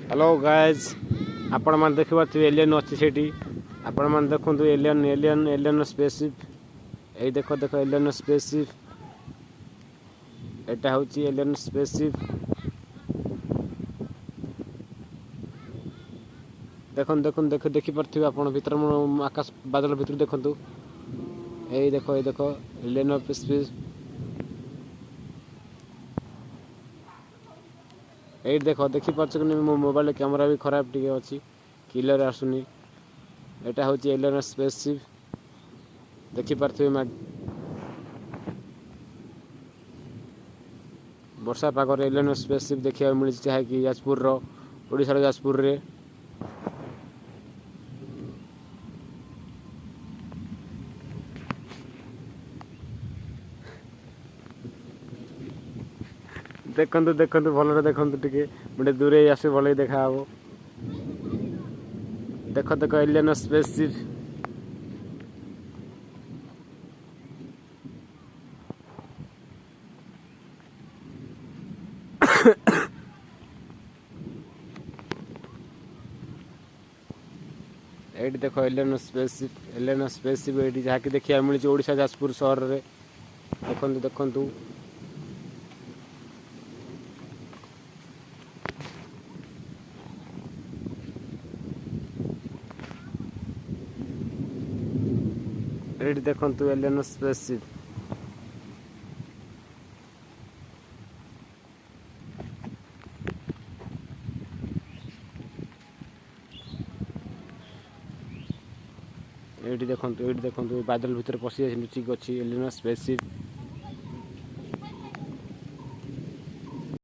Hello guys आपण मैंने देखिए एलियन अच्छी से आपण मैंने देखु एलियन एलियन एलियन स्पेसशिप यही देख देख एलियन स्पेसशिप एटा हूँ एलियन स्पेसशिप देखुन देखुन देख देखिपे आप भर आकाश बादल भर देखु यही देख एलियन स्पेस यही देखिपे मो मोबाइल कैमरा भी खराब टी अच्छी क्लियर आसुनी एटा हूँ एलियन स्पेसशिप देखिपे वर्षा पागर एलियन स्पेसशिप देखा मिली जहाँकि जाजपुर ओडिशार जाजपुर रे देखु देखु भल देखु टे गोटे दूरे आस भल देखा देख देख एलियन स्पेसशिप ये देख एलियन स्पेसशिप ये जहाँकि देखा मिली ओडिशा जाजपुर सहर में देखु देखु ये देखु एलियन स्पेसशिप ये देखु बादल भितर पशि लुचिक अच्छी एलियन स्पेसशिप।